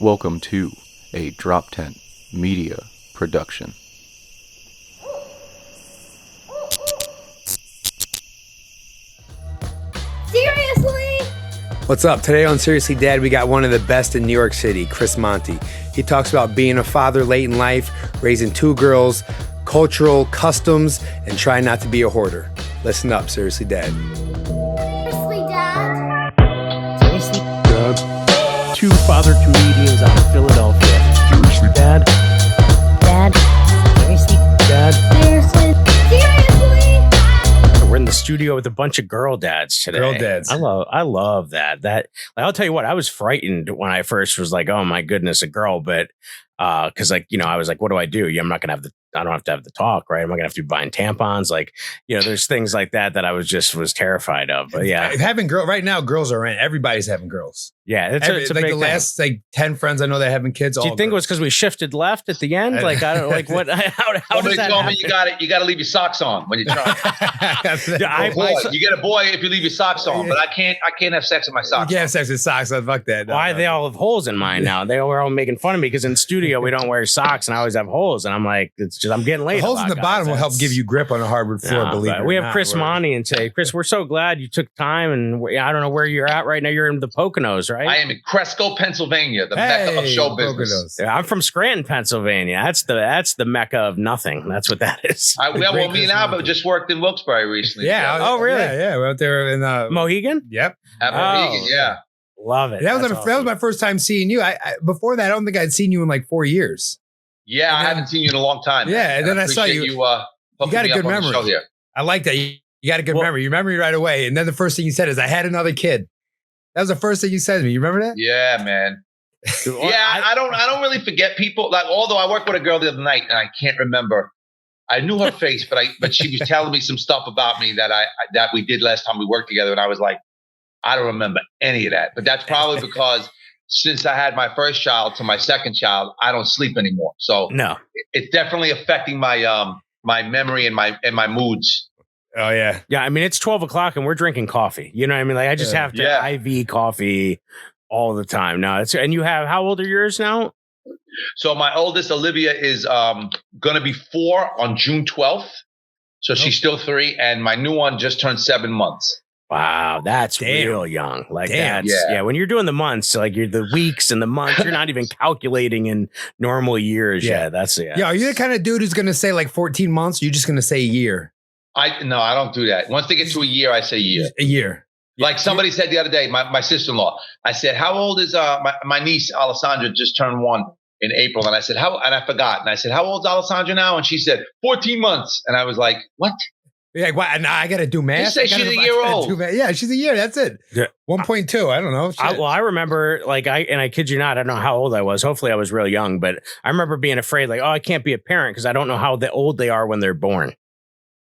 Welcome to a Drop Tent Media production. Seriously? What's up? Today on Seriously Dad, we got one of the best in New York City, Monty. He talks about being a father late in life, raising two girls, cultural customs, and trying not to be a hoarder. Listen up, Seriously Dad. Seriously, Dad? Seriously, Dad? Two father comedians out of Philadelphia. Seriously, Dad? Dad? Seriously? Dad? Seriously? Seriously? We're in the studio with a bunch of girl dads today. Girl dads. I love that. I'll tell you what, I was frightened when I first was like, oh my goodness, a girl, but because I was like, what do I do? I'm not gonna have I don't have to have the talk, right? I'm not gonna have to be buying tampons, there's things like that I was terrified of. But yeah, having right now, girls are in. Everybody's having girls. Yeah, it's a like big the last 10 friends I know that having kids. Do you think it was because we shifted left at the end? Like I don't like what? How does that happen? You got to leave your socks on when you try. You get a boy if you leave your socks on, but I can't have sex with my socks. You can't have sex with socks. Fuck that. Why they all have holes in mine now? They were all making fun of me because in studio we don't wear socks and I always have holes, and I'm like, it's just I'm getting late. The holes in the bottom will help give you grip on a hardwood floor. Believe it. We have Chris Monty and today. Chris, we're so glad you took time, and I don't know where you're at right now. You're in the Poconos, right? I am in Cresco, Pennsylvania, the mecca of show business. Yeah, I'm from Scranton, Pennsylvania. That's the mecca of nothing. That's what that is. Me and Albert just worked in Wilkes-Barre recently. Yeah. Oh, really? Yeah. We're out there in Mohegan. Yep. At Mohegan, yeah. Love it. That was my first time seeing you. I before that, I don't think I'd seen you in like 4 years. Yeah, I haven't seen you in a long time. Yeah, and then I saw you. You got a good memory. I like that. You got a good memory. You remember me right away. And then the first thing you said is, I had another kid. That was the first thing you said to me. You remember that? Yeah, man. I don't really forget people. Like, although I worked with a girl the other night and I can't remember. I knew her face, but she was telling me some stuff about me that we did last time we worked together, and I was like, I don't remember any of that. But that's probably because since I had my first child to my second child, I don't sleep anymore. So no, it's definitely affecting my my memory and my moods. Oh yeah, yeah. I mean, it's 12 o'clock and we're drinking coffee. You know what I mean? Like I just have to IV coffee all the time. No, and you have, how old are yours now? So my oldest, Olivia, is going to be 4 on June 12th. So she's still 3. And my new one just turned 7 months. Wow, that's real young. Like when you're doing the months, like you're the weeks and the months, you're not even calculating in normal years. Yeah, are you the kind of dude who's going to say like 14 months? Or you're just going to say a year? No, I don't do that. Once they get to a year, I say a year. A year. Like somebody said the other day, my sister-in-law, I said, how old is my niece, Alessandra, just turned 1 in April. And I said, and I forgot. And I said, how old's Alessandra now? And she said, 14 months. And I was like, what? Yeah, well, now I got to do math. Just say she's a year old. Yeah, she's a year. That's it. Yeah. 1.2. I don't know. I remember, I kid you not, I don't know how old I was. Hopefully I was real young, but I remember being afraid, like, oh, I can't be a parent because I don't know how old they are when they're born.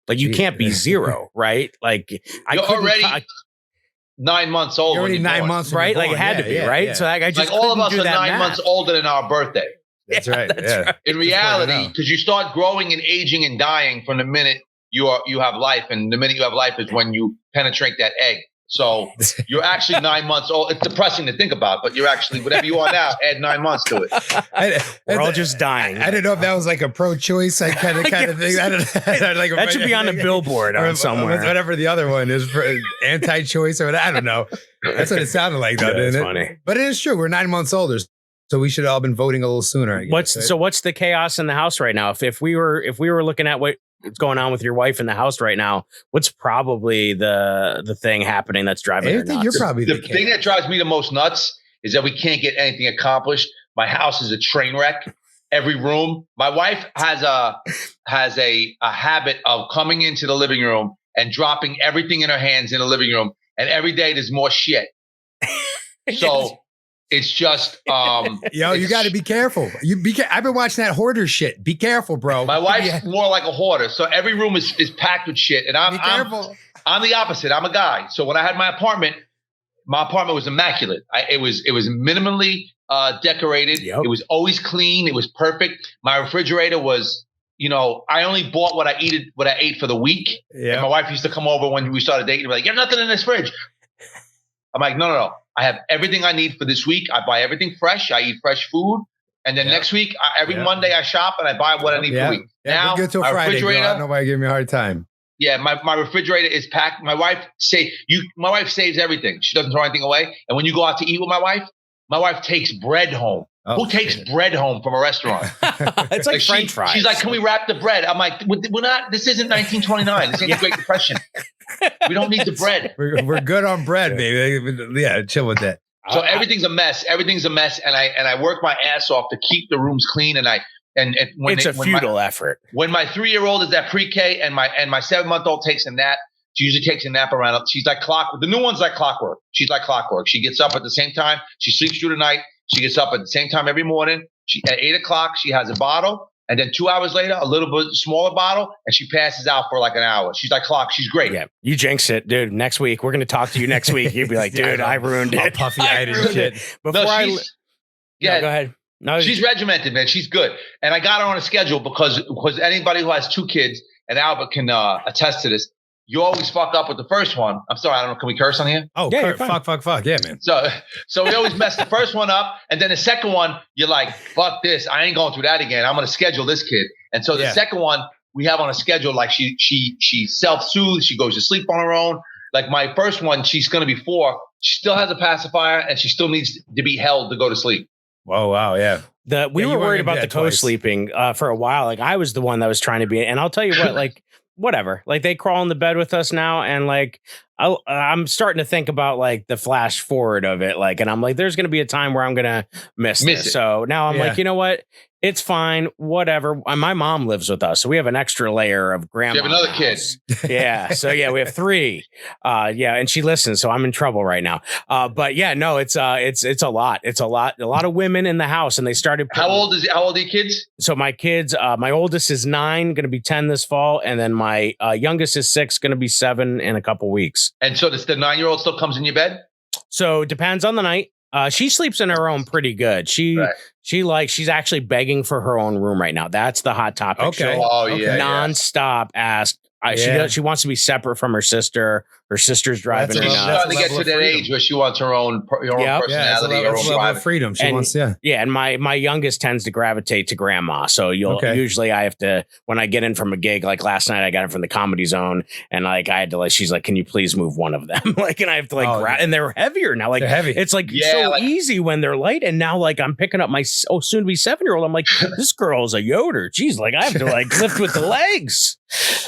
Like, you can't be 0, right? Like, you're already 9 months old. You're already 9 months, right? Like, it had to be, right? Yeah. So I just all of us are 9 months older than our birthday. That's right. Right. In reality, because you start growing and aging and dying from the minute you have life, and the minute you have life is when you penetrate that egg. So you're actually 9 months old. It's depressing to think about, but you're actually whatever you are now. Add 9 months to it. We're all just dying. I don't know if that was like a pro-choice kind of thing. That should be on a billboard or somewhere. Whatever the other one is, anti-choice or whatever. I don't know. That's what it sounded like, though, didn't it? Funny. But it is true. We're 9 months older, so we should have all been voting a little sooner. I guess, what's the chaos in the house right now? If we were looking at what's going on with your wife in the house right now, what's probably the thing happening that's driving her nuts? You're probably the thing that drives me the most nuts is that we can't get anything accomplished. My house is a train wreck. Every room. My wife has a habit of coming into the living room and dropping everything in her hands in the living room. And every day there's more shit. So it's just, you got to be careful. I've been watching that hoarder shit. Be careful, bro. My wife's more like a hoarder, so every room is packed with shit, and I'm the opposite. I'm a guy. So when I had my apartment was immaculate. It was minimally decorated. Yep. It was always clean. It was perfect. My refrigerator was, I only bought what I ate for the week. Yeah. And my wife used to come over when we started dating and be like, "You have nothing in this fridge." I'm like, no. I have everything I need for this week. I buy everything fresh. I eat fresh food. And then next week, every Monday I shop and I buy what I need for the week. Yeah, now, we're good till Friday, girl. Nobody give me a hard time. Yeah, my refrigerator is packed. My wife saves everything. She doesn't throw anything away. And when you go out to eat with my wife takes bread home. Who takes bread home from a restaurant? It's like French fries. She's like, can we wrap the bread? I'm like, we're not. This isn't 1929. This ain't the Great Depression. We don't need the bread. We're good on bread, baby. Yeah, chill with that. So everything's a mess. Everything's a mess, and I work my ass off to keep the rooms clean. And it's a futile effort. When my 3-year-old is at pre-K and my 7-month-old takes a nap, she usually takes a nap around. She's like clockwork. The new one's like clockwork. She's like clockwork. She gets up at the same time. She sleeps through the night. She gets up at the same time every morning. At 8 o'clock, she has a bottle. And then 2 hours later, a little bit smaller bottle, and she passes out for like an hour. She's like clock. She's great. Yeah, you jinxed it, dude. Next week, we're going to talk to you next week. You'd be like, dude, I ruined it. Puffy-eyed and shit. Go ahead. No, she's regimented, man. She's good. And I got her on a schedule because anybody who has 2 kids, and Albert can attest to this, you always fuck up with the first one. I'm sorry, I don't know. Can we curse on here? Oh, yeah, fuck. Yeah, man. So we always mess the first one up. And then the second one, you're like, fuck this. I ain't going through that again. I'm going to schedule this kid. And so the second one we have on a schedule, like she self-soothes. She goes to sleep on her own. Like my first one, she's going to be 4. She still has a pacifier and she still needs to be held to go to sleep. Oh, wow. Yeah. We were worried about the co-sleeping for a while. Like I was the one that was trying to be, and I'll tell you what, like, whatever, like they crawl in the bed with us now. And like, I'm starting to think about like the flash forward of it. Like, and I'm like, there's going to be a time where I'm going to miss this. So now I'm like, you know what? It's fine. Whatever. My mom lives with us. So we have an extra layer of grandma. You have another kid. Yeah. So yeah, we have 3. And she listens. So I'm in trouble right now. But yeah, no, it's a lot. It's a lot of women in the house. And they started. How old are your kids? So my kids, my oldest is 9, going to be 10 this fall. And then my youngest is 6, going to be 7 in a couple weeks. And so the 9-year-old still comes in your bed? So it depends on the night. She sleeps in her own pretty good. She's actually begging for her own room right now. That's the hot topic. Okay. Nonstop ask. She wants to be separate from her sister. Her sister's driving her nuts. She's starting to get to that age where she wants her own personality, her own level of freedom. She wants, and my youngest tends to gravitate to grandma. So usually I have to, when I get in from a gig, like last night I got in from the Comedy Zone, and like I had to she's like, can you please move one of them? Like, and I have to grab, and they're heavier now. Like they're heavy. It's like easy when they're light, and now like I'm picking up my soon to be 7-year-old. I'm like, this girl is a Yoder. Jeez, like I have to lift with the legs.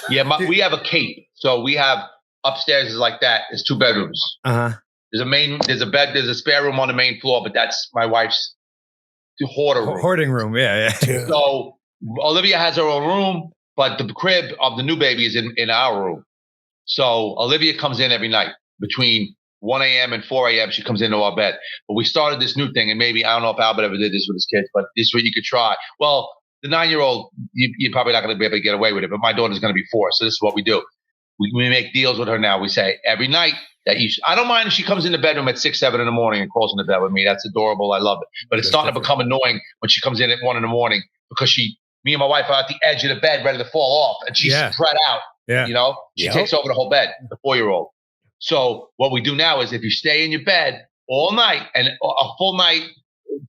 Yeah, we have a cape, so we have. Upstairs is like that. It's 2 bedrooms. There's a bed, there's a spare room on the main floor, but that's my wife's hoarding room. Yeah. So Olivia has her own room, but the crib of the new baby is in our room. So Olivia comes in every night between 1 a.m. and 4 a.m. She comes into our bed. But we started this new thing, and maybe, I don't know if Albert ever did this with his kids, but this is what you could try. Well, the 9-year-old, you're probably not going to be able to get away with it, but my daughter's going to be 4. So this is what we do. We make deals with her now. We say every night that I don't mind if she comes in the bedroom at 6, 7 in the morning and crawls in the bed with me. That's adorable. I love it. But it's starting to become annoying when she comes in at 1 in the morning because me and my wife are at the edge of the bed ready to fall off, and she's spread out. Yeah. You know, she takes over the whole bed, the 4-year-old. So what we do now is if you stay in your bed all night, and a full night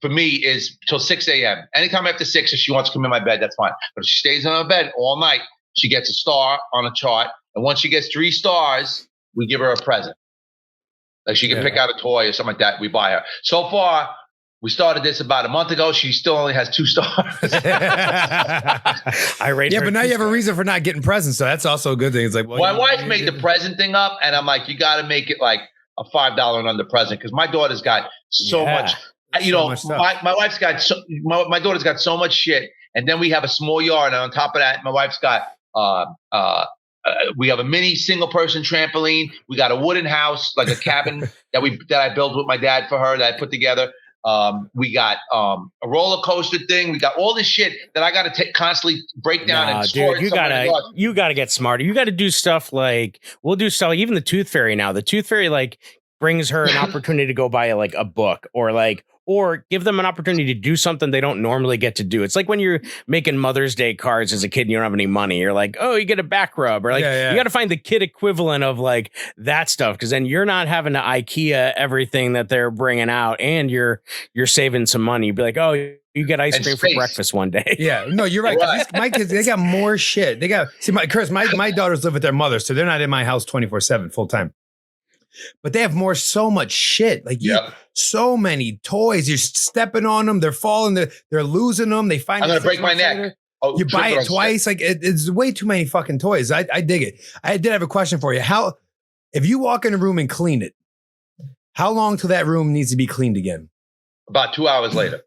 for me is till 6 a.m. Anytime after 6, if she wants to come in my bed, that's fine. But if she stays in her bed all night, she gets a star on a chart. And once she gets 3 stars, we give her a present. Like she can pick out a toy or something like that. We buy her. So far, we started this about a month ago. She still only has 2 stars. I rate but now you have a reason for not getting presents. So that's also a good thing. It's like, well, my wife made the present thing up, and I'm like, you got to make it like a $5 and under present because my daughter's got so much. My wife's got my daughter's got so much shit, and then we have a small yard, and on top of that, my wife's got we have a mini single person trampoline. We got a wooden house, like a cabin that I built with my dad for her that I put together. We got a roller coaster thing. We got all this shit that I got to constantly break down and store. Dude, you gotta get smarter. You got to do stuff like we'll do stuff. Even the Tooth Fairy now. The Tooth Fairy, like brings her an opportunity to go buy like a book or give them an opportunity to do something they don't normally get to do. It's like when you're making Mother's Day cards as a kid and you don't have any money. You're like, oh, you get a back rub, or like you got to find the kid equivalent of like that stuff, because then you're not having to IKEA everything that they're bringing out, and you're saving some money. You'd be like, oh, you get ice cream for breakfast one day. Yeah, no, you're right. My kids, they got more shit. They got Chris. My daughters live with their mother, so they're not in my house 24/7 full time. But they have so much shit. Like so many toys. You're stepping on them. They're falling. They're losing them. They find. I'm gonna break my neck. You buy it twice. Like it's way too many fucking toys. I dig it. I did have a question for you. If you walk in a room and clean it, how long till that room needs to be cleaned again? About 2 hours later.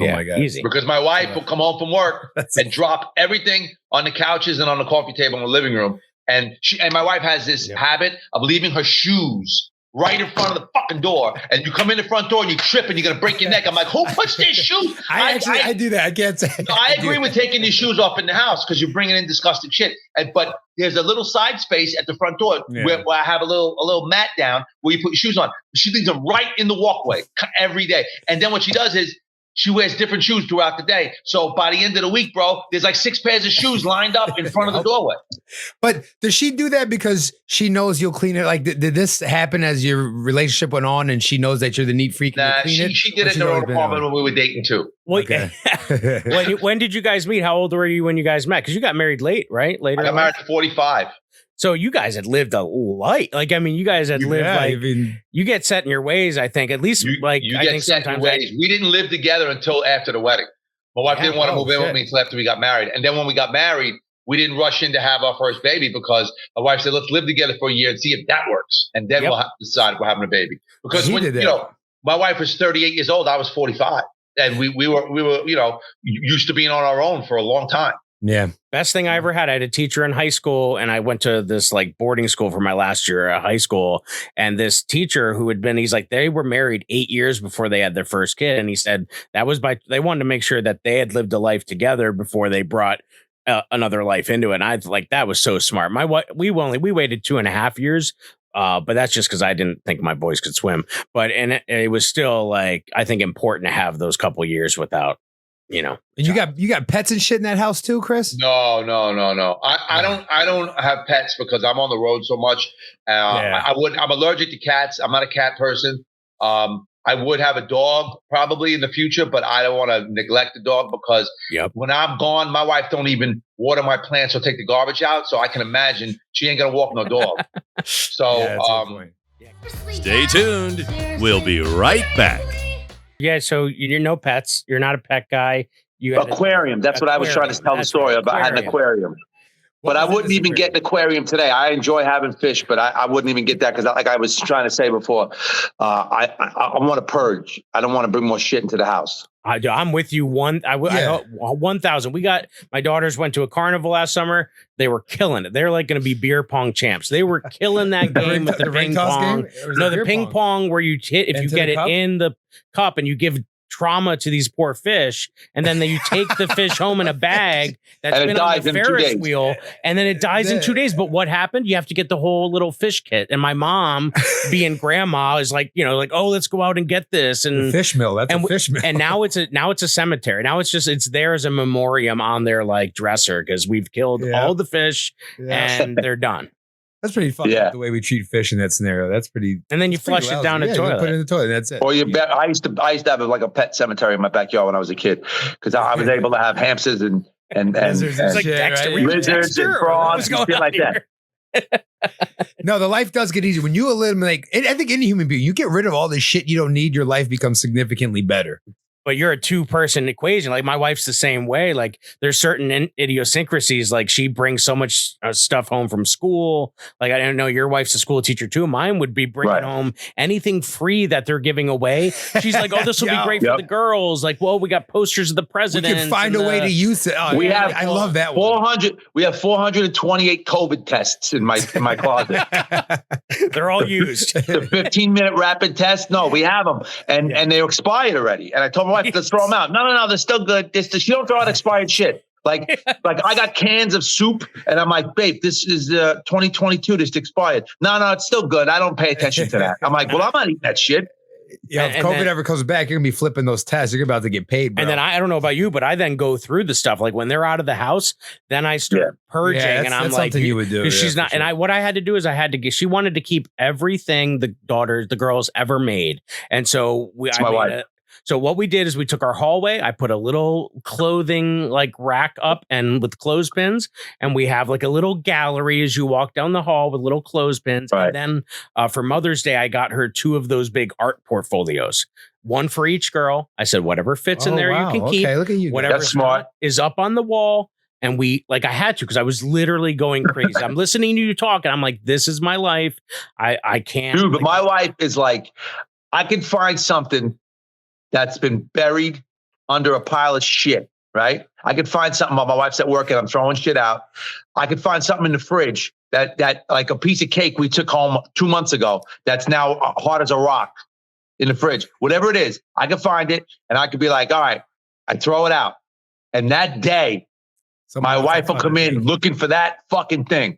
Oh my God. Easy. Because my wife will come home from work and drop everything on the couches and on the coffee table in the living room. And my wife has this habit of leaving her shoes right in front of the fucking door. And you come in the front door and you trip and you're going to break your neck. I'm like, who puts their shoes? I do that. I can't say. No, I agree with taking these shoes off in the house because you're bringing in disgusting shit. But there's a little side space at the front door where I have a little mat down where you put your shoes on. She leaves them right in the walkway every day. And then what she does is, she wears different shoes throughout the day. So by the end of the week, bro, there's like 6 pairs of shoes lined up in front of the doorway. But does she do that because she knows you'll clean it? Like, did this happen as your relationship went on and she knows that you're the neat freak? Nah, she did it in her own apartment when we were dating too. Well, okay. when did you guys meet? How old were you when you guys met? Because you got married late, right? Later. I got married at 45. So you guys had lived a life. Like, I mean, you guys had lived you get set in your ways, I think. At least you get set in your ways. We didn't live together until after the wedding. My wife didn't want to move in with me until after we got married. And then when we got married, we didn't rush in to have our first baby because my wife said, let's live together for a year and see if that works. And then we'll decide if we're having a baby. Because when, my wife was 38 years old, I was 45. And we were, used to being on our own for a long time. Yeah. Best thing I ever had. I had a teacher in high school, and I went to this like boarding school for my last year at high school. And this teacher who had been, he's like, they were married 8 years before they had their first kid. And he said that was they wanted to make sure that they had lived a life together before they brought another life into it. And I like, that was so smart. We waited 2.5 years. But that's just because I didn't think my boys could swim. But it was still like, I think important to have those couple years without, And you got pets and shit in that house too, Chris? No. I don't have pets because I'm on the road so much. I'm allergic to cats. I'm not a cat person. I would have a dog probably in the future, but I don't want to neglect the dog because when I'm gone, my wife don't even water my plants or take the garbage out. So I can imagine she ain't gonna walk no dog. So stay tuned. We'll be right back. Yeah, so you're no pets. You're not a pet guy. You had aquarium. That's what I was trying to tell the story about. I had an aquarium. But I wouldn't even get an aquarium today. I enjoy having fish, but I wouldn't even get that because, like I was trying to say before, I want to purge. I don't want to bring more shit into the house. I'm with you. 1,000. My daughters went to a carnival last summer. They were killing it. They're like going to be beer pong champs. They were killing that game with the ping pong. No, the ping pong where you hit, if you get it in the cup and you give trauma to these poor fish, and then you take the fish home in a bag that's been on the Ferris wheel, and then it dies in 2 days. But what happened? You have to get the whole little fish kit. And my mom, being grandma, is like, oh, let's go out and get this. And the fish mill. That's a fish mill. And now it's a cemetery. Now it's there as a memoriam on their like dresser because we've killed all the fish and they're done. That's pretty fucked up the way we treat fish in that scenario. That's pretty. And then you flush it down the toilet. Put it in the toilet. That's it. Or I used to have like a pet cemetery in my backyard when I was a kid because I was able to have hamsters and lizards and like shit, Dexter, right? Lizards and frogs and shit like that. No, the life does get easier when you eliminate. I think any human being, you get rid of all this shit you don't need. Your life becomes significantly better. But you're a 2-person equation. Like my wife's the same way. Like there's certain idiosyncrasies. Like she brings so much stuff home from school. Like I don't know, your wife's a school teacher too. Mine would be bringing home anything free that they're giving away. She's like, oh, this will be great for the girls. Like, well, we got posters of the president. We can find a way to use it. Oh, I love that 400. We have 428 COVID tests in my closet. They're all used. The 15-minute rapid test. No, we have them, and they're expired already. And I told my wife, let's throw them out. No, they're still good. You don't throw out expired shit. Like I got cans of soup, and I'm like, babe, this is 2022. This expired. No, it's still good. I don't pay attention to that. I'm like, well, I'm not eating that shit. Yeah, if COVID ever comes back, you're gonna be flipping those tests. You're about to get paid, bro. And then I don't know about you, but I then go through the stuff. Like when they're out of the house, then I start purging, and I'm that's like, something you would do. Because she's not. Sure. And what I had to do is I had to get. She wanted to keep everything the girls ever made, and so my wife. So what we did is we took our hallway. I put a little clothing like rack up and with clothespins, and we have like a little gallery as you walk down the hall with little clothespins. Right. And then for Mother's Day, I got her 2 of those big art portfolios, one for each girl. I said, whatever fits in there, you can keep. Look at you. Whatever That's smart. Is up on the wall. And I had to, because I was literally going crazy. I'm listening to you talk, and I'm like, this is my life. I can't. Dude, but my wife is like, I can find something that's been buried under a pile of shit, right? I could find something while my wife's at work and I'm throwing shit out. I could find something in the fridge that like a piece of cake we took home 2 months ago that's now hard as a rock in the fridge. Whatever it is, I could find it and I could be like, all right, I throw it out. And that day, my wife will come in looking for that fucking thing.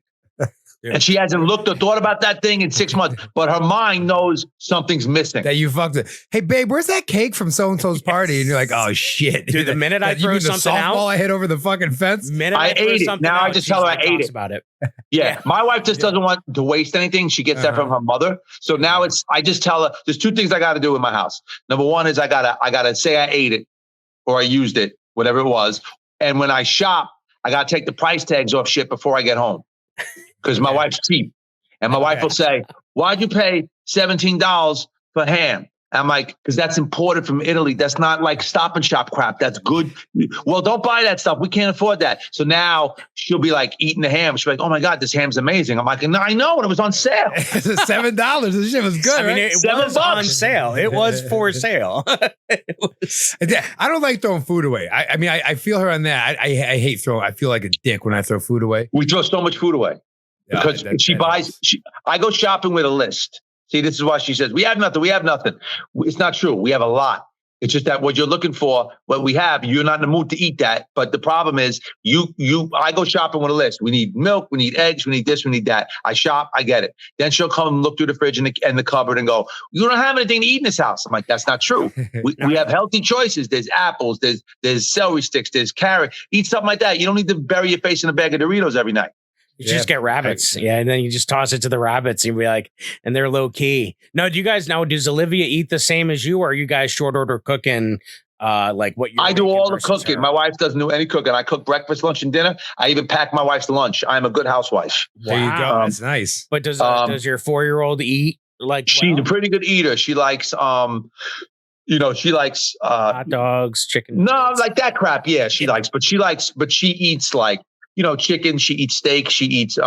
Yeah. And she hasn't looked or thought about that thing in 6 months, but her mind knows something's missing. That you fucked it. Hey, babe, where's that cake from so-and-so's party? And you're like, oh, shit. Dude, the minute I throw something out. I hit over the fucking fence? I ate it. Now I just tell her I ate it. About it. Yeah. My wife just doesn't want to waste anything. She gets that from her mother. So now I just tell her, there's 2 things I got to do in my house. Number 1 is I gotta say I ate it or I used it, whatever it was. And when I shop, I got to take the price tags off shit before I get home. Because my wife's cheap. And my wife will say, why'd you pay $17 for ham? I'm like, because that's imported from Italy. That's not like Stop and Shop crap. That's good. Well, don't buy that stuff. We can't afford that. So now she'll be like eating the ham. She'll be like, oh my God, this ham's amazing. I'm like, no, I know. And it was on sale. It's $7. This shit was good. I mean, it was on sale. It was for sale. I don't like throwing food away. I mean, I feel her on that. I hate throwing. I feel like a dick when I throw food away. We throw so much food away. Because I go shopping with a list. See, this is why she says, we have nothing. It's not true. We have a lot. It's just that what you're looking for, what we have, you're not in the mood to eat that. But the problem is I go shopping with a list. We need milk, we need eggs, we need this, we need that. I shop, I get it. Then she'll come and look through the fridge and the cupboard and go, you don't have anything to eat in this house. I'm like, that's not true. We have healthy choices. There's apples, there's celery sticks, there's carrot. Eat something like that. You don't need to bury your face in a bag of Doritos every night. You just get rabbits. Yeah. And then you just toss it to the rabbits and be like, and they're low key. No, does Olivia eat the same as you? Or are you guys short order cooking? Like what I do all the cooking. My wife doesn't do any cooking. I cook breakfast, lunch, and dinner. I even pack my wife's lunch. I'm a good housewife. Wow. There you go. That's nice. But does your 4-year-old eat like? She's a pretty good eater. She likes she likes hot dogs, chicken. No, like that crap. Yeah, she likes, but she eats like, chicken. She eats steak. She eats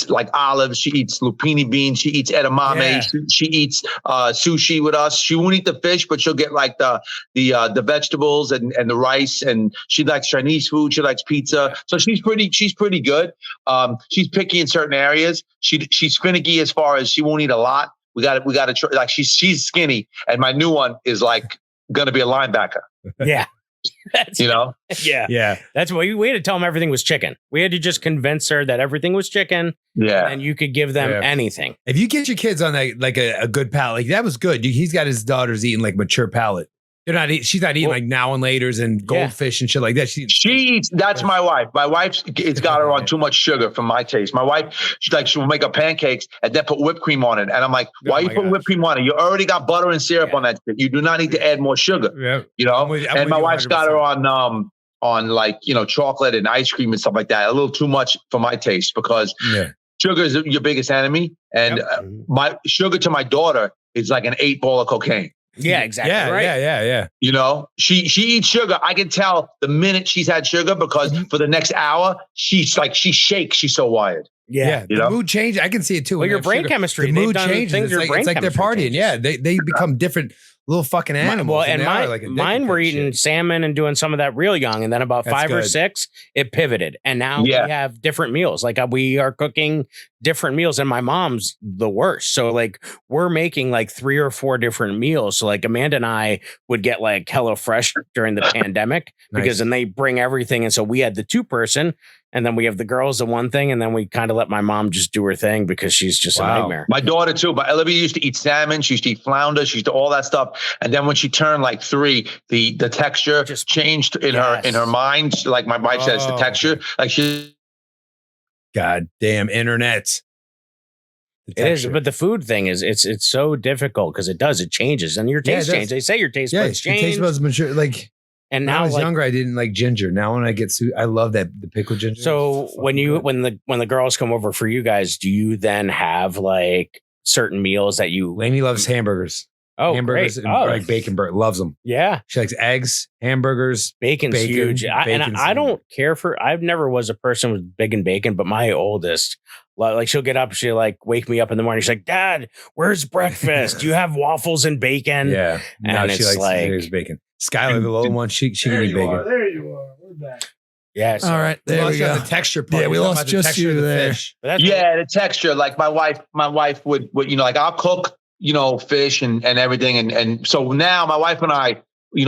like olives. She eats lupini beans. She eats edamame. Yeah. She eats sushi with us. She won't eat the fish, but she'll get like the vegetables and the rice. And she likes Chinese food. She likes pizza. So she's pretty good. She's picky in certain areas. She's finicky as far as she won't eat a lot. We got to try. Like she's skinny, and my new one is like going to be a linebacker. Yeah. Yeah. That's why we had to tell them everything was chicken. We had to just convince her that everything was chicken. Yeah. And you could give them anything. If you get your kids on a good palate, like that was good. He's got his daughters eating like mature palate. She's not eating like now and laters and goldfish and shit like that. She eats. That's my wife. My wife's it's got her on too much sugar for my taste. My wife, she'll make up pancakes and then put whipped cream on it. And I'm like, why you put whipped cream on it? You already got butter and syrup on that shit. You do not need to add more sugar. Yeah. And my wife's got her on like, chocolate and ice cream and stuff like that. A little too much for my taste because sugar is your biggest enemy. And my sugar to my daughter is like an 8-ball of cocaine. Yeah, exactly. Yeah. She eats sugar. I can tell the minute she's had sugar because for the next hour, she shakes. She's so wired. Yeah. The mood change. I can see it too. Well, your brain chemistry. The mood changes. It's like they're partying. Yeah. They become different. little fucking animals. Mine were eating salmon and doing some of that real young. And then about 5 or 6, it pivoted. And now we have different meals. Like we are cooking different meals, and my mom's the worst. So like we're making like 3 or 4 different meals. So like Amanda and I would get like HelloFresh during the pandemic because then they bring everything. And so we had the 2-person. And then we have the girls the one thing, and then we kind of let my mom just do her thing because she's just a nightmare. My daughter too, but Olivia used to eat salmon. She used to eat flounder. She used to all that stuff. And then when she turned like 3, the texture just changed in her mind. Like my wife says, the texture, like she. Goddamn internet. It is, but the food thing is it's so difficult because it changes, and your taste changes. They say your taste buds change. Your taste buds mature. Like. And when now, I was younger, I didn't like ginger. Now when I get I love the pickled ginger. So when the girls come over for you guys, do you then have like certain meals that you? Lainey loves hamburgers. Oh, hamburgers great. and like bacon burger. Loves them. Yeah, she likes eggs, hamburgers. Bacon's huge. I don't care for. I've never was a person with big and bacon, but my oldest, like she'll get up, she'll like wake me up in the morning. She's like, "Dad, where's breakfast? Do you have waffles and bacon?" Yeah, and she likes bacon. Skylar, the little one, she can eat bacon. There you are. We're back. Yeah. So all right. There we go. The texture part. Yeah, we lost just you there. The texture. Like my wife would like I'll cook, fish and everything. And so now my wife and I,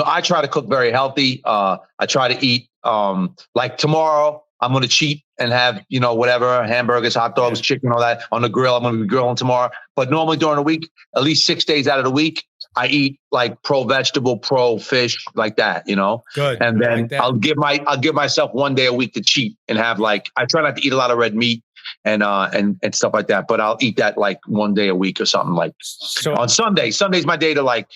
I try to cook very healthy. I try to eat, like tomorrow I'm going to cheat and have, whatever, hamburgers, hot dogs, chicken, all that on the grill. I'm going to be grilling tomorrow. But normally during the week, at least 6 days out of the week, I eat like pro vegetable, pro fish, like that, Good. And then like I'll give myself 1 day a week to cheat and have like, I try not to eat a lot of red meat and stuff like that, but I'll eat that like 1 day a week or something like. So on Sunday's my day to like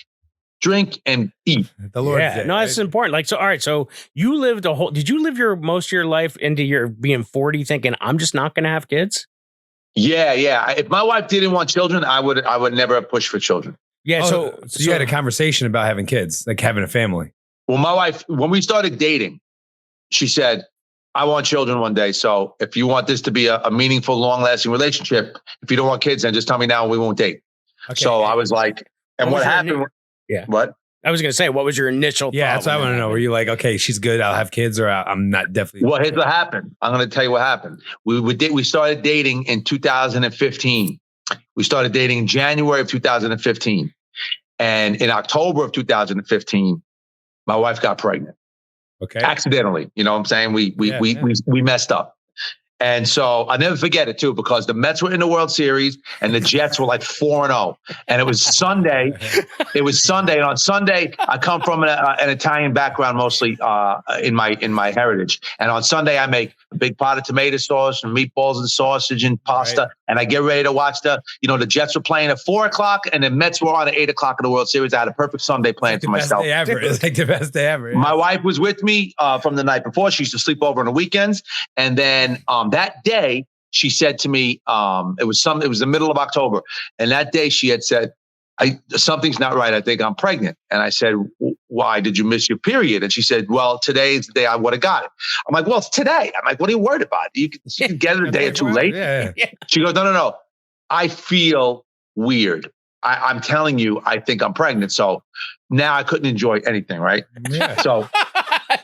drink and eat. The Lord's day, no, that's important. Like, so, all right. So you lived did you live most of your life into your being 40 thinking I'm just not going to have kids? Yeah. If my wife didn't want children, I would never have pushed for children. Yeah. So you had a conversation about having kids, like having a family. Well, my wife, when we started dating, she said, I want children one day. So if you want this to be a meaningful, long lasting relationship, if you don't want kids, then just tell me now and we won't date. Okay. So I was like, and what happened? Yeah. What? I was going to say, what was your initial? Yeah, that's what I want to know. Were you like, okay, she's good, I'll have kids, or I'm not definitely? Well, here's what happened. I'm going to tell you what happened. We started dating in 2015. We started dating in January of 2015. And in October of 2015, my wife got pregnant. Okay. Accidentally. You know what I'm saying? We messed up. And so I'll never forget it too, because the Mets were in the World Series and the Jets were like 4-0. And it was Sunday. And on Sunday, I come from an Italian background, mostly in my heritage. And on Sunday, I make a big pot of tomato sauce and meatballs and sausage and pasta. Right. And I get ready to watch the Jets were playing at 4:00 and the Mets were on at 8:00 in the World Series. I had a perfect Sunday plan for myself. It's like the best day ever. Yeah. My wife was with me from the night before. She used to sleep over on the weekends. And then that day, she said to me, it was the middle of October. And that day she had said, something's not right. I think I'm pregnant. And I said, why did you miss your period? And she said, well, today is the day I would have got it. I'm like, well, it's today. I'm like, what are you worried about? You can get it a day or two late. Yeah. She goes, no. I feel weird. I'm telling you, I think I'm pregnant. So now I couldn't enjoy anything. Right. Yeah. So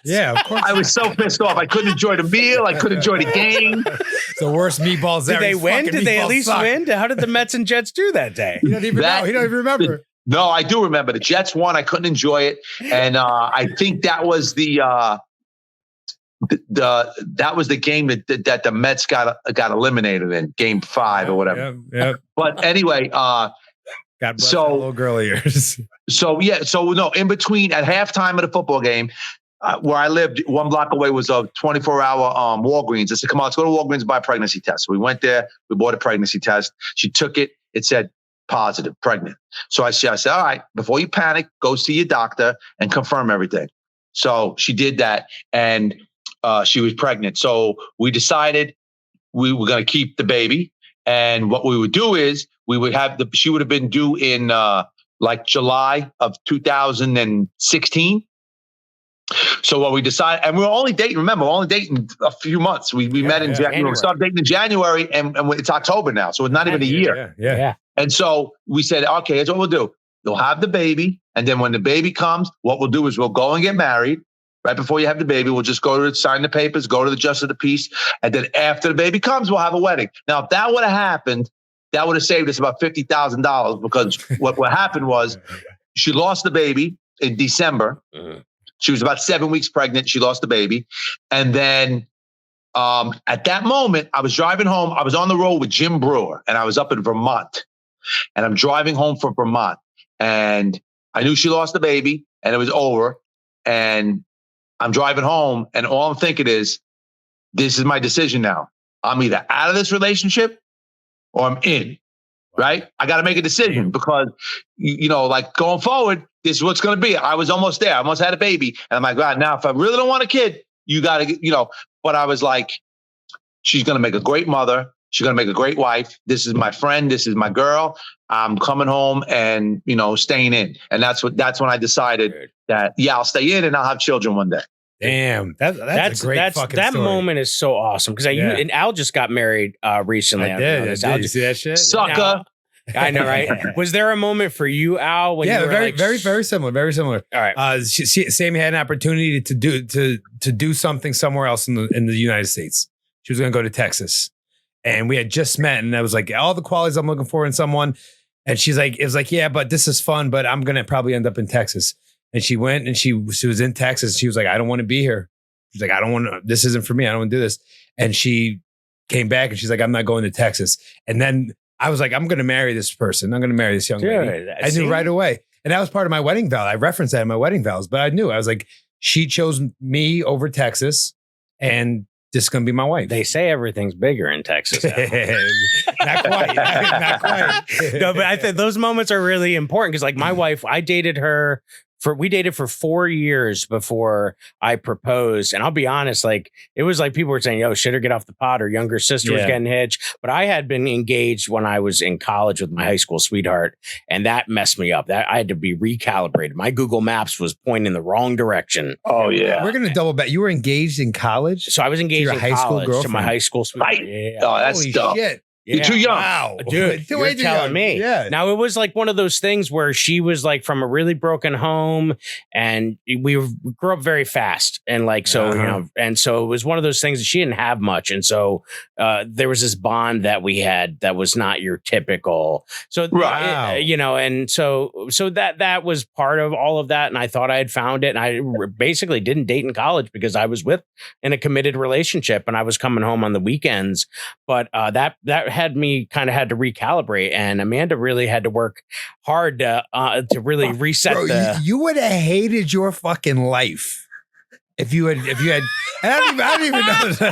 yeah, of course. I was so pissed off. I couldn't enjoy the meal. I couldn't enjoy the game. It's the worst meatballs ever. Did they win? Did they at least win? How did the Mets and Jets do that day? He don't even know. He don't even remember. No, I do remember. The Jets won. I couldn't enjoy it. And I think that was that was the game that the Mets got eliminated in, Game 5 or whatever. Yeah. But anyway, God bless that little girl of yours. So no, in between at halftime of the football game, where I lived 1 block away was a 24-hour Walgreens. I said, come on, let's go to Walgreens and buy a pregnancy test. So we went there. We bought a pregnancy test. She took it. It said positive, pregnant. So I said, all right, before you panic, go see your doctor and confirm everything. So she did that, and she was pregnant. So we decided we were going to keep the baby. And what we would do is she would have been due in like July of 2016. So what we decided, and we were only dating, remember, a few months. We met in January. We started dating in January, and it's October now. So it's not even a year. Yeah. And so we said, okay, here's what we'll do. You'll have the baby. And then when the baby comes, what we'll do is we'll go and get married. Right before you have the baby, we'll just go to sign the papers, go to the justice of the peace. And then after the baby comes, we'll have a wedding. Now, if that would have happened, that would have saved us about $50,000 because what happened was she lost the baby in December. She was about 7 weeks pregnant. She lost the baby. And then at that moment, I was driving home. I was on the road with Jim Brewer, and I was up in Vermont. And I'm driving home from Vermont. And I knew she lost the baby, and it was over. And I'm driving home, and all I'm thinking is, this is my decision now. I'm either out of this relationship or I'm in, right? I got to make a decision because, like going forward, this is what's going to be. I was almost there. I almost had a baby. And I'm like, God, now if I really don't want a kid, you got to, but I was like, she's going to make a great mother. She's going to make a great wife. This is my friend. This is my girl. I'm coming home and, staying in. And that's when I decided that, I'll stay in and I'll have children one day. Damn, that's a great fucking that story. moment is so awesome because and Al just got married recently. I did. You see that shit? Sucker. I know, right? Was there a moment for you, Al? When you were very similar. Very similar. All right. Sammy had an opportunity to do something somewhere else in the United States. She was going to go to Texas, and we had just met, and I was like, all the qualities I'm looking for in someone. And she's like, it was like, yeah, but this is fun, but I'm going to probably end up in Texas. And she went and she was in Texas. She was like, I don't want to be here. She's like, I don't want to, this isn't for me. I don't want to do this. And she came back and she's like, I'm not going to Texas. And then I was like, I'm going to marry this person. I'm going to marry this young lady. I knew right away. And that was part of my wedding vow. I referenced that in my wedding vows, but I knew. I was like, she chose me over Texas, and this is going to be my wife. They say everything's bigger in Texas. Not quite. Not quite. No, but I think those moments are really important because, like, my wife, we dated for 4 years before I proposed. And I'll be honest, like, it was like people were saying, yo, shit her get off the pot. Her younger sister was getting hitched. But I had been engaged when I was in college with my high school sweetheart. And that messed me up. That I had to be recalibrated. My Google Maps was pointing in the wrong direction. Oh, yeah. We're going to double back. You were engaged in college? So I was engaged in high school college girlfriend? to my high school sweetheart. Right. Yeah. Oh, that's Holy dumb. shit. You're too young. Wow. Dude, you're telling me. Yeah. Now, it was like one of those things where she was like from a really broken home, and we grew up very fast. And like, so, and so it was one of those things that she didn't have much. And so there was this bond that we had that was not your typical. So, and so that was part of all of that. And I thought I had found it. And I basically didn't date in college because I was in a committed relationship and I was coming home on the weekends. But that had to recalibrate, and Amanda really had to work hard to really reset. Bro, you would have hated your fucking life if you had. And I don't even know.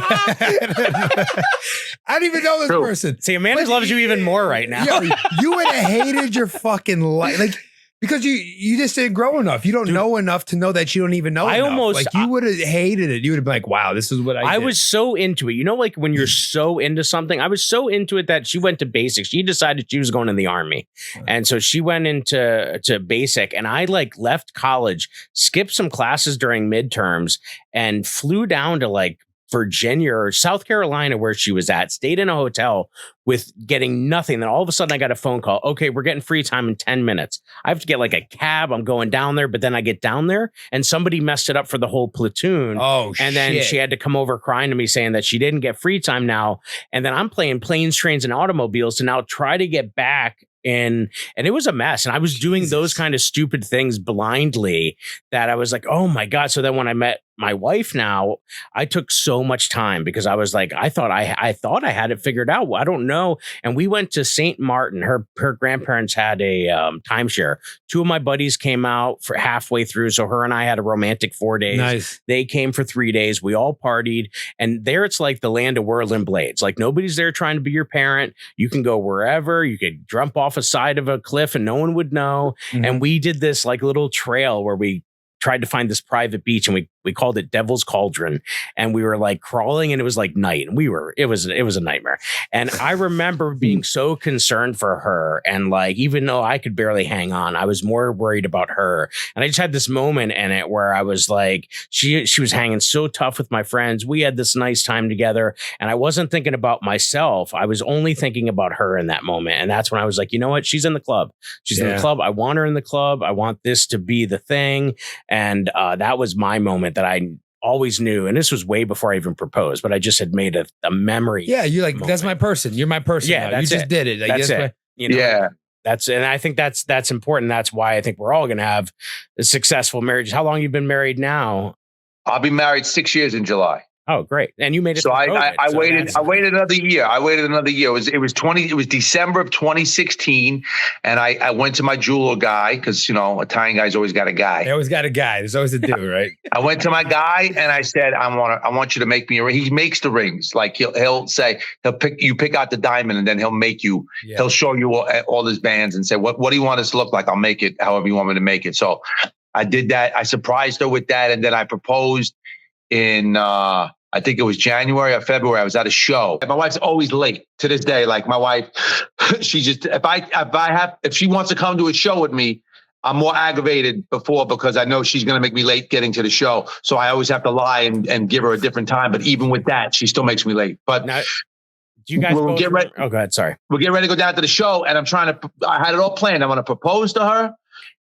I don't even know this person. See, Amanda loves you even more right now. You would have hated your fucking life, like. Because you just didn't grow enough. You don't know enough to know that you don't even know enough. You would have hated it. You would have been like, wow, this is what I did. Was so into it. Like when you're so into something, I was so into it that she went to basic. She decided she was going in the Army. And so she went into basic, and I like left college, skipped some classes during midterms, and flew down to like Virginia or South Carolina where she was at, stayed in a hotel with getting nothing. Then all of a sudden I got a phone call. Okay, we're getting free time in 10 minutes. I have to get like a cab. I'm going down there, but then I get down there and somebody messed it up for the whole platoon. And then she had to come over crying to me saying that she didn't get free time now. And then I'm playing planes, trains, and automobiles to now try to get back in. And it was a mess. And I was doing those kind of stupid things blindly that I was like, oh my God. So then when I met my wife now, I took so much time because I was like, I thought I had it figured out. Well, I don't know. And we went to St. Martin. Her grandparents had a timeshare. Two of my buddies came out for halfway through. So her and I had a romantic 4 days. Nice. They came for 3 days. We all partied. And there it's like the land of whirling blades. Like nobody's there trying to be your parent. You can go wherever. You could jump off a side of a cliff and no one would know. Mm-hmm. And we did this like little trail where we tried to find this private beach, and we called it Devil's Cauldron, and we were like crawling, and it was like night, and it was a nightmare. And I remember being so concerned for her, and like even though I could barely hang on, I was more worried about her. And I just had this moment in it where I was like, she was hanging so tough with my friends. We had this nice time together, and I wasn't thinking about myself. I was only thinking about her in that moment. And that's when I was like, you know what? She's in the club. She's in the club. I want her in the club. I want this to be the thing. And that was my moment that I always knew. And this was way before I even proposed, but I just had made a memory. Yeah, you're like, moment. That's my person. You're my person. Yeah, now. You just did it. Like, That's it. You know, Yeah. and I think that's important. That's why I think we're all going to have a successful marriage. How long you been married now? I'll be married 6 years in July. Oh, great. And you made it. So I waited another year. It was December of 2016. And I went to my jeweler guy because, Italian guys always got a guy. They always got a guy. There's always a dude, right? I went to my guy and I said, I want you to make me a ring. He makes the rings. Like he'll say, you pick out the diamond and then he'll make you, he'll show you all his bands and say, what do you want this to look like? I'll make it however you want me to make it. So I did that. I surprised her with that. And then I proposed in, I think it was January or February. I was at a show. My wife's always late to this day. Like my wife, she just, if she wants to come to a show with me, I'm more aggravated because I know she's going to make me late getting to the show. So I always have to lie and give her a different time. But even with that, she still makes me late. But now, do you guys we'll get ready? Oh, go ahead. Sorry. We're getting ready to go down to the show. And I had it all planned. I'm going to propose to her.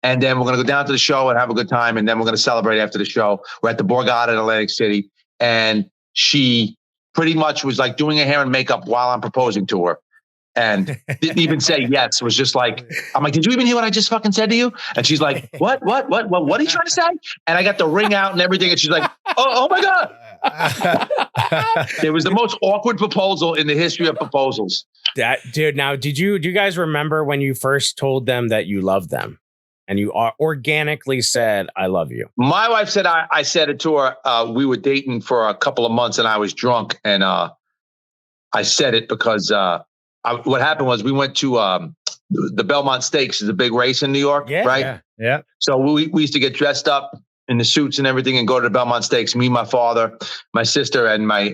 And then we're going to go down to the show and have a good time. And then we're going to celebrate after the show. We're at the Borgata in Atlantic City. And she pretty much was like doing her hair and makeup while I'm proposing to her. And didn't even say yes. It was just like, I'm like, did you even hear what I just fucking said to you? And she's like, what are you trying to say? And I got the ring out and everything. And she's like, oh my God. It was the most awkward proposal in the history of proposals. Dude, now, do you guys remember when you first told them that you loved them? And you organically said, I love you. My wife said, I said it to her. We were dating for a couple of months and I was drunk. And I said it because what happened was we went to the Belmont Stakes is a big race in New York, right? Yeah. So we used to get dressed up in the suits and everything and go to the Belmont Stakes. Me, my father, my sister, and my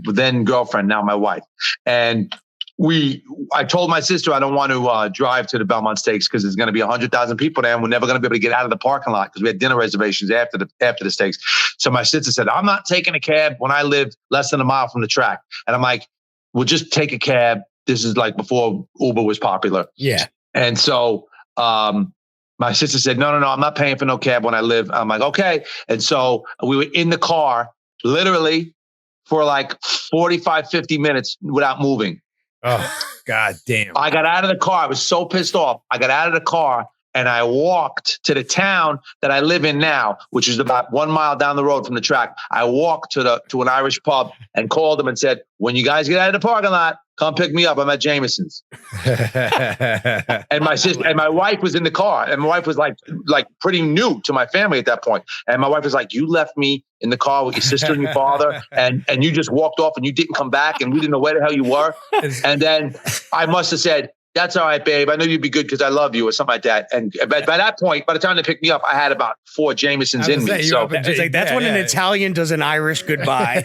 then girlfriend, now my wife. And I told my sister I don't want to drive to the Belmont Stakes because there's going to be 100,000 people there and we're never going to be able to get out of the parking lot because we had dinner reservations after the stakes. So my sister said, I'm not taking a cab when I lived less than a mile from the track. And I'm like, we'll just take a cab. This is like before Uber was popular. Yeah. And so my sister said, no, I'm not paying for no cab when I live. I'm like, okay. And so we were in the car literally for like 45, 50 minutes without moving. Oh, God damn. I got out of the car. I was so pissed off. I got out of the car and I walked to the town that I live in now, which is about 1 mile down the road from the track. I walked to an Irish pub and called them and said, when you guys get out of the parking lot, come pick me up. I'm at Jameson's. And my sister and my wife was in the car. And my wife was like pretty new to my family at that point. And my wife was like, you left me in the car with your sister and your father and you just walked off and you didn't come back and we didn't know where the hell you were. And then I must have said, that's all right, babe. I know you'd be good because I love you or something like that. And by that point, by the time they picked me up, I had about 4 Jamesons in me. So it's like, that's when an Italian does an Irish goodbye.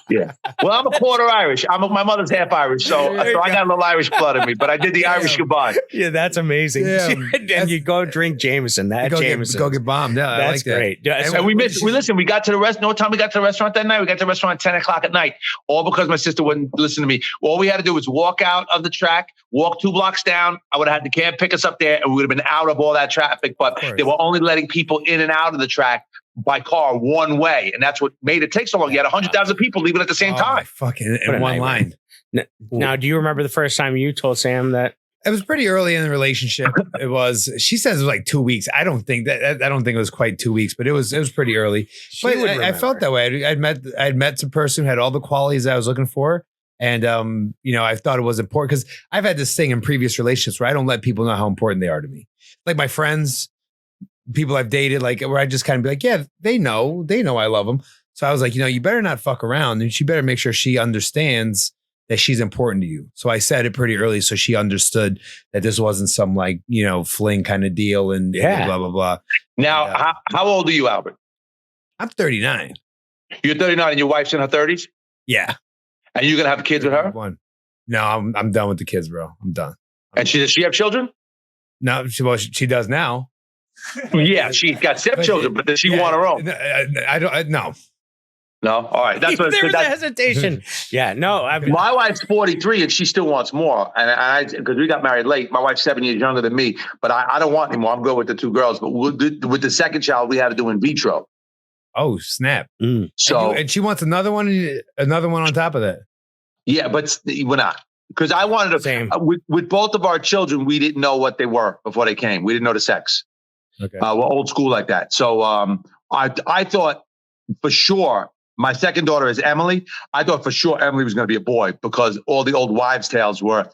Yeah. Well, I'm a quarter Irish. My mother's half Irish. So I got a little Irish blood in me, but I did the Irish goodbye. Yeah, that's amazing. And you go drink Jameson. Go get bombed. Yeah, that's great. And we got to the restaurant. No time we got to the restaurant that night. We got to the restaurant at 10 o'clock at night, all because my sister wouldn't listen to me. All we had to do was walk out of the track, walk 2 blocks down. I would have had the cab pick us up there and we would have been out of all that traffic. But they were only letting people in and out of the track by car one way. And that's what made it take so long. You had 100,000 people leaving at the same time. Fucking in one line. Now, do you remember the first time you told Sam that? It was pretty early in the relationship. She says it was like 2 weeks. I don't think it was quite 2 weeks, but it was pretty early. But I felt that way. I'd met some person who had all the qualities I was looking for. And, I thought it was important because I've had this thing in previous relationships where I don't let people know how important they are to me. Like my friends, people I've dated, like where I just kind of be like, yeah, they know I love them. So I was like, you better not fuck around and she better make sure she understands that she's important to you. So I said it pretty early. So she understood that this wasn't some like, fling kind of deal and blah, blah, blah. Now, how old are you, Albert? I'm 39. You're 39 and your wife's in her 30s? Yeah. And you're going to have kids with her? One. No, I'm done with the kids, bro. I'm done. And does she have children? No, she does now. Yeah, she's got stepchildren, but does she want her own? I don't. No. No? All right. That's what There was a hesitation. Yeah, no. My wife's 43 and she still wants more. And because we got married late, my wife's 7 years younger than me, but I don't want any more. I'm good with the 2 girls. But with the second child, we had to do in vitro. Oh, snap. So and she wants another one on top of that. Yeah, but we're not. Because I wanted to, Same. With both of our children, we didn't know what they were before they came. We didn't know the sex. Okay. We're old school like that. So I thought for sure, my second daughter is Emily. I thought for sure Emily was going to be a boy because all the old wives' tales were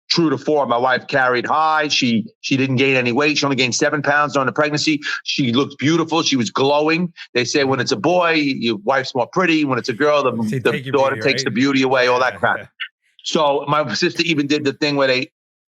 true to form. My wife carried high. She didn't gain any weight. She only gained 7 pounds during the pregnancy. She looked beautiful. She was glowing. They say when it's a boy, your wife's more pretty. When it's a girl, the daughter takes the beauty away, all that crap. So my sister even did the thing where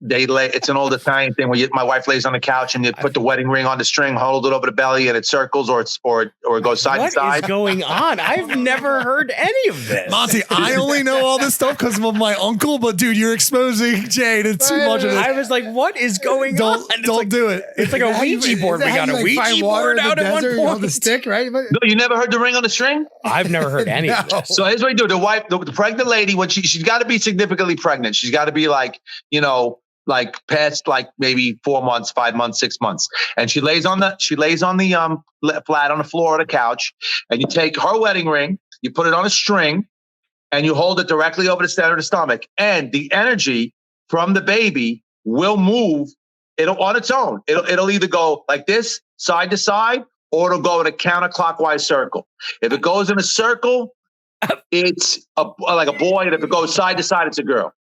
they lay, it's an old Italian thing where my wife lays on the couch and you put the wedding ring on the string, hold it over the belly and it circles or it goes side to side. What is going on? I've never heard any of this. Monty, I only know all this stuff because of my uncle, but dude, you're exposing Jay to too much of this. I was like, what is going on? Don't do it. It's like a Ouija board. We got a Ouija board out at one point. You hold the stick, right? No, you never heard the ring on the string? I've never heard any of this. So here's what you do. The wife, the pregnant lady, when she's got to be significantly pregnant. She's got to be like, like past like maybe 4 months, 5 months, 6 months. And she lays on the flat on the floor of the couch and you take her wedding ring, you put it on a string and you hold it directly over the center of the stomach. And the energy from the baby will move on its own. It'll either go like this, side to side, or it'll go in a counterclockwise circle. If it goes in a circle, it's like a boy. And if it goes side to side, it's a girl.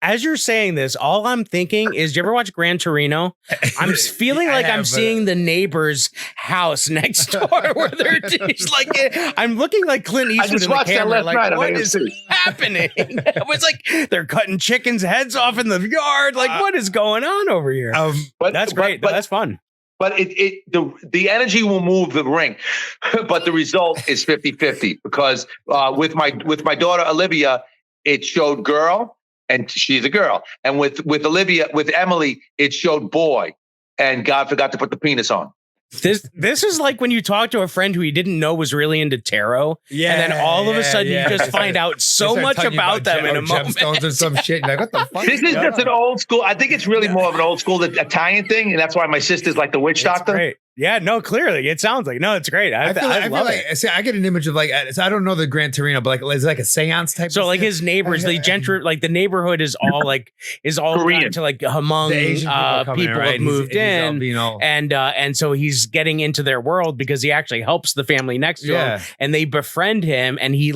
As you're saying this, all I'm thinking is, do you ever watch Gran Torino? I'm feeling like I'm seeing the neighbor's house next door where they're just like, I'm looking like Clint Eastwood in the camera. Like, what is happening? It was like they're cutting chickens' heads off in the yard. Like, what is going on over here? That's great. That's fun. But the energy will move the ring, but the result is 50-50 because with my daughter Olivia, it showed girl. And she's a girl. And with Emily, it showed boy. And God forgot to put the penis on. This is like when you talk to a friend who you didn't know was really into tarot. Yeah. And then all of a sudden you just find out so much about them in a moment. Gemstones or some shit. Like, what the fuck? This is just an old school. I think it's really more of an old school Italian thing. And that's why my sister's like the witch doctor. Great. Yeah, no, clearly it sounds like it's great. I love it. See, I get an image of like, so I don't know the Gran Torino, but like it's like a seance type. So like his neighbors, the neighborhood is all Korean to like Hmong people have moved in, and so he's getting into their world because he actually helps the family next to him, and they befriend him, and he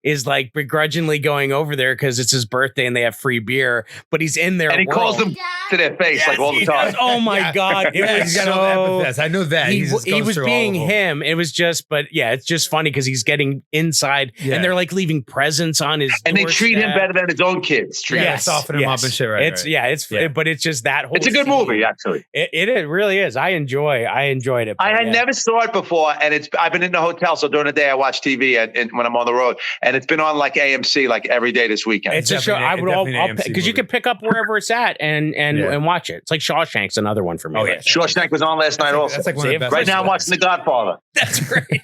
is begrudgingly going over there because it's his birthday and they have free beer, but he's in their and he calls them to their face like all the time. Oh my god, it was so. I know that he was being him. It was just, but yeah, it's just funny because he's getting inside, and they're like leaving presents on his. And they treat him better than his own kids. Soften him up and shit. Right, but it's just that whole. It's a good movie, actually. It really is. I enjoyed it. I had never saw it before, and I've been in the hotel, so during the day I watch TV and when I'm on the road, and it's been on like AMC like every day this weekend. It's a show I would because you can pick up wherever it's at and watch it. It's like Shawshank's another one for me. Oh yeah, Shawshank was on last night also. That's like one of the best. Right now I'm watching The Godfather. That's great.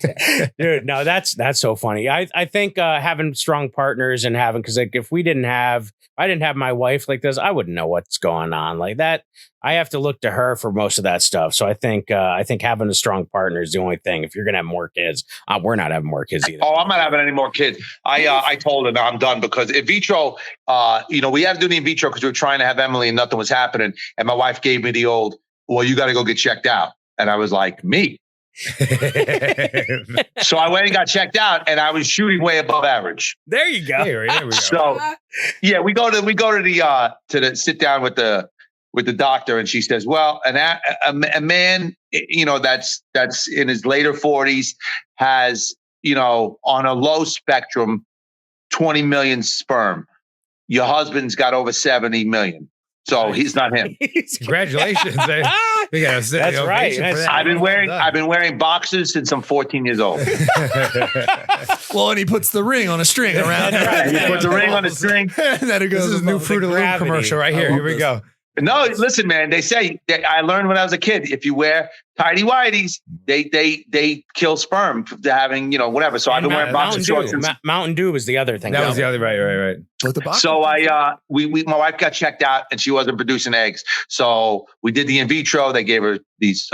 Dude, no, that's so funny. I think having strong partners and because like if I didn't have my wife like this, I wouldn't know what's going on like that. I have to look to her for most of that stuff. So I think having a strong partner is the only thing. If you're gonna have more kids, we're not having more kids either. Oh, I'm not having any more kids. I told her I'm done because in vitro, we had to do the in vitro because we were trying to have Emily and nothing was happening. And my wife gave me the old, well, you got to go get checked out. And I was like, me. So I went and got checked out, and I was shooting way above average. There you go. There we go. So yeah, we go to the sit down with the doctor, and she says, well, a man, that's in his later 40s has, on a low spectrum, 20 million sperm. Your husband's got over 70 million. So he's not him. Congratulations. That's right. I've been wearing boxers since I'm 14 years old. Well, and he puts the ring on a string around. He puts the ring on a string. Then it goes. This is new Fruit of the Loom commercial right here. Here we go. No, listen, man. They say I learned when I was a kid. If you wear tidy whities, they kill sperm for having whatever. So I've been wearing boxer shorts. Mountain Dew was the other thing. That was the other right. With the box. So my wife got checked out and she wasn't producing eggs. So we did the in vitro. They gave her these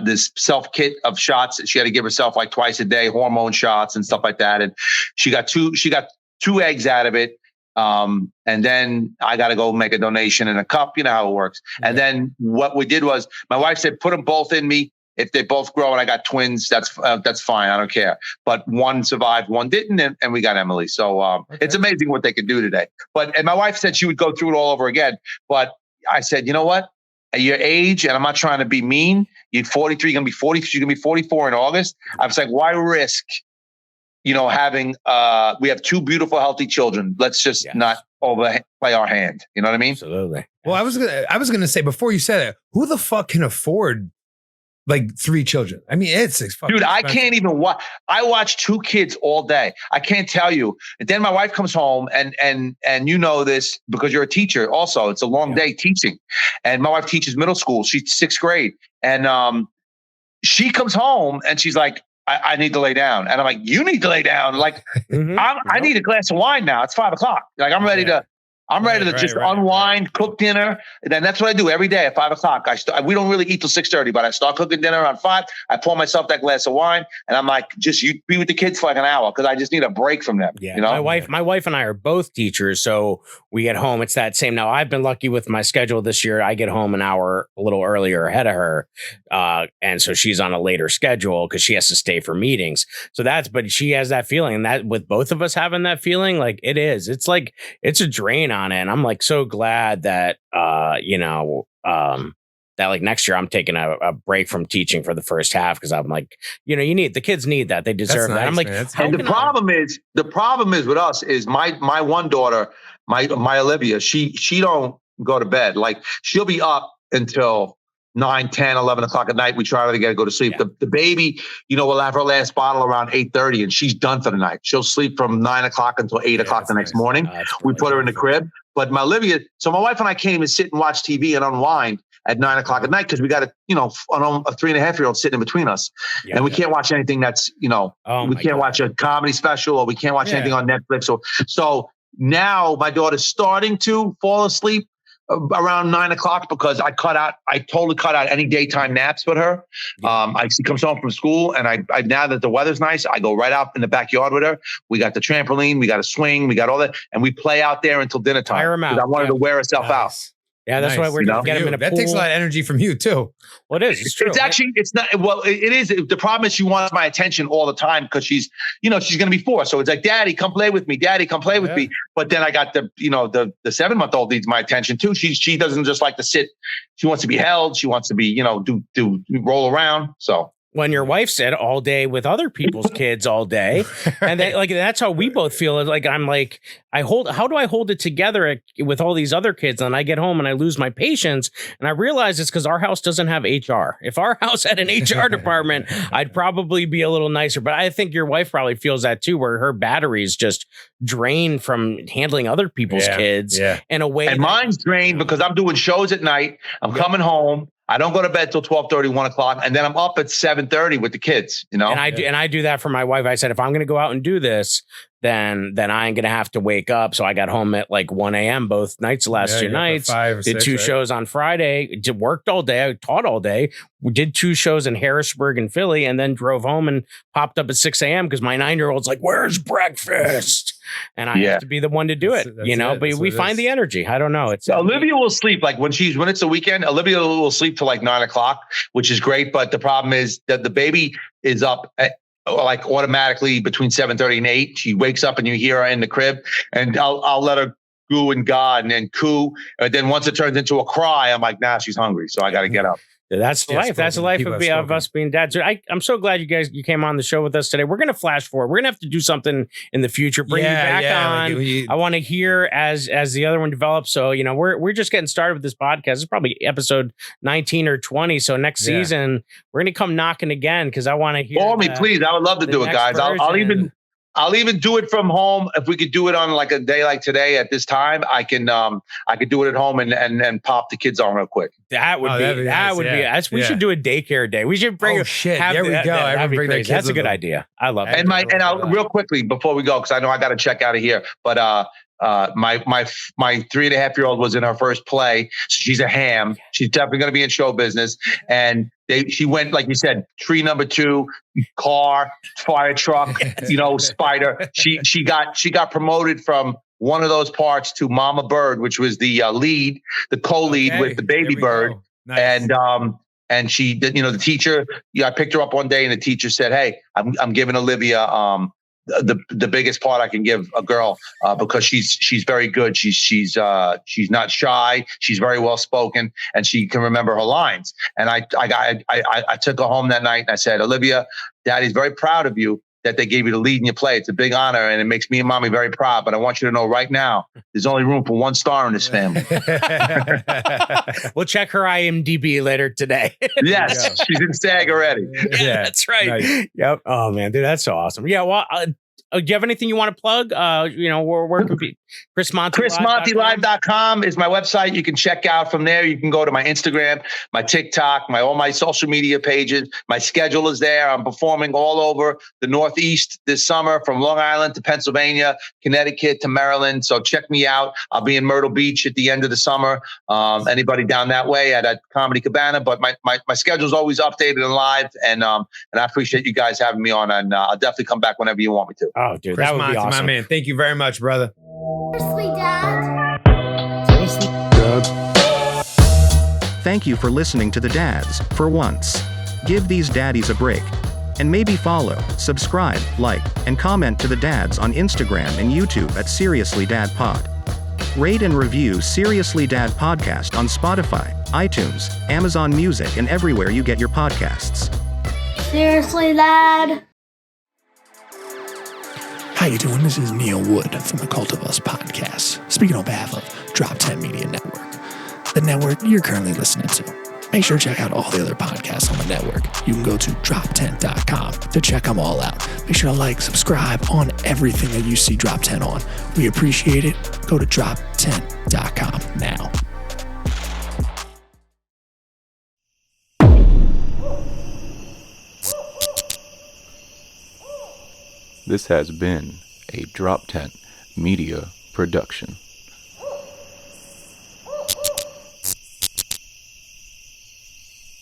this self kit of shots. She had to give herself like twice a day, hormone shots and stuff like that. And she got two eggs out of it. And then I got to go make a donation in a cup. You know how it works. And then what we did was my wife said, put them both in me. If they both grow and I got twins, that's fine. I don't care. But one survived, one didn't. And we got Emily. So it's amazing what they can do today. And my wife said she would go through it all over again. But I said, you know what? At your age, and I'm not trying to be mean, you're 43, you're going to be 40, you're going to be 44 in August. I was like, why risk? Having we have two beautiful, healthy children. Let's just not overplay our hand. You know what I mean? Absolutely. Well, I was gonna say before you said it, who the fuck can afford like 3 children? I mean, it's fucking dude. I expensive. can't even watch. I watch 2 kids all day. I can't tell you. And then my wife comes home, and you know this because you're a teacher. Also, it's a long day teaching, and my wife teaches middle school. She's 6th grade, and she comes home and she's like, I need to lay down. And I'm like, you need to lay down. Like, I need a glass of wine now. It's 5 o'clock. Like, I'm ready to just unwind, cook dinner. And then that's what I do every day at 5 o'clock. We don't really eat till 6:30, but I start cooking dinner around 5. I pour myself that glass of wine and I'm like, just you be with the kids for like an hour because I just need a break from them. Yeah. My wife and I are both teachers. So we get home. It's that same. Now I've been lucky with my schedule this year. I get home an hour a little earlier ahead of her. And so she's on a later schedule because she has to stay for meetings. So but she has that feeling, and that with both of us having that feeling, like it's like, it's a drain on it. And I'm like so glad that that like next year I'm taking a break from teaching for the first half because I'm like, the kids need that. They deserve that. I'm like, and the problem is with us is my one daughter, my Olivia, she don't go to bed. Like she'll be up until 9, 10, 11 o'clock at night. We try to get her to go to sleep. Yeah. The baby, we'll have her last bottle around 8:30 and she's done for the night. She'll sleep from 9 o'clock until 8 o'clock the next morning. We put her in the crib. But my Olivia, so my wife and I can't even sit and watch TV and unwind at 9 o'clock at night because we got a 3.5-year-old sitting in between us. And we can't watch anything that's, we can't watch a comedy special or we can't watch anything on Netflix. So now my daughter's starting to fall asleep around 9 o'clock because I totally cut out any daytime naps with her. She comes home from school and I now that the weather's nice, I go right out in the backyard with her. We got the trampoline, we got a swing, we got all that. And we play out there until dinner time. I wanted to wear herself out. Yeah, that's why we're going to get him in a pool. That takes a lot of energy from you too. Well, it is. It's true. It's not. Well, it is. The problem is she wants my attention all the time because she's going to be 4. So it's like, Daddy, come play with me. Daddy, come play with me. But then I got the 7-month-old needs my attention too. She doesn't just like to sit. She wants to be held. She wants to be, do roll around. So. When your wife said all day with other people's kids all day. And that's how we both feel. Like, I'm like, how do I hold it together with all these other kids? And I get home and I lose my patience. And I realize it's because our house doesn't have HR. If our house had an HR department, I'd probably be a little nicer. But I think your wife probably feels that too, where her batteries just drain from handling other people's kids in a way. And mine's drained because I'm doing shows at night. I'm coming home. I don't go to bed till 12:30, 1 o'clock, and then I'm up at 7:30 with the kids. And I do that for my wife. I said, if I'm going to go out and do this, then I ain't going to have to wake up. So I got home at like 1 a.m. both nights, the last 2 nights. 5 or 6, did 2 shows on Friday. Worked all day. I taught all day. We did 2 shows in Harrisburg and Philly, and then drove home and popped up at 6 a.m. because my 9-year-old's like, "Where's breakfast?" And I have to be the one to do it, but we find the energy. I don't know. Olivia will sleep like when it's a weekend, Olivia will sleep till like 9 o'clock, which is great. But the problem is that the baby is up like automatically between 7:30 and 8. She wakes up and you hear her in the crib and I'll let her goo and God and then coo. And then once it turns into a cry, I'm like, nah, she's hungry. So I got to get up. That's the life. That's the life of us being dads. So I'm so glad you came on the show with us today. We're going to flash forward. We're going to have to do something in the future. Bring you back on. I want to hear as the other one develops. So, we're just getting started with this podcast. It's probably episode 19 or 20. So next season, we're going to come knocking again because I want to hear. Call me, please. I would love to do it, guys. I'll even do it from home. If we could do it on like a day like today at this time, I could do it at home and pop the kids on real quick. That would be. We should do a daycare day. We should bring. Oh shit! There we go. That'd be crazy. That's a good idea. I love it. And I'll real quickly before we go because I know I got to check out of here. But my 3.5-year-old was in her first play. She's a ham. She's definitely going to be in show business. And she went, like you said, tree number 2, car, fire truck, spider. She got promoted from one of those parts to Mama Bird, which was the lead, the co-lead with the baby bird. Nice. And she did, the teacher, I picked her up one day and the teacher said, "Hey, I'm giving Olivia, the biggest part I can give a girl because she's very good. She's not shy. She's very well spoken, and she can remember her lines." And I took her home that night and I said, "Olivia, Daddy's very proud of you that they gave you the lead in your play. It's a big honor and it makes me and Mommy very proud. But I want you to know right now, there's only room for 1 star in this family." We'll check her IMDb later today. Yes, she's in SAG already. Yeah, that's right. Nice. Yep. Oh man, dude, that's so awesome. Yeah. Well, do you have anything you want to plug? Where can be Chris Monty? ChrisMontyLive.com is my website. You can check out from there. You can go to my Instagram, my TikTok, all my social media pages. My schedule is there. I'm performing all over the Northeast this summer, from Long Island to Pennsylvania, Connecticut to Maryland. So check me out. I'll be in Myrtle Beach at the end of the summer. Anybody down that way at Comedy Cabana. But my schedule is always updated and live. And I appreciate you guys having me on. And I'll definitely come back whenever you want me to. Oh, dude, Chris that would Monty, be awesome. my man. Thank you very much, brother. Seriously, Dad? Seriously? Thank you for listening to the dads, for once. Give these daddies a break. And maybe follow, subscribe, like, and comment to the dads on Instagram and YouTube at Seriously Dad Pod. Rate and review Seriously Dad Podcast on Spotify, iTunes, Amazon Music, and everywhere you get your podcasts. Seriously, Dad? How you doing? This is Neil Wood from the Cult of Us podcast, speaking on behalf of Drop 10 Media Network, the network you're currently listening to. Make sure to check out all the other podcasts on the network. You can go to drop10.com to check them all out. Make sure to like, subscribe on everything that you see Drop 10 on. We appreciate it. Go to drop10.com now. This has been a Drop 10 Media Production.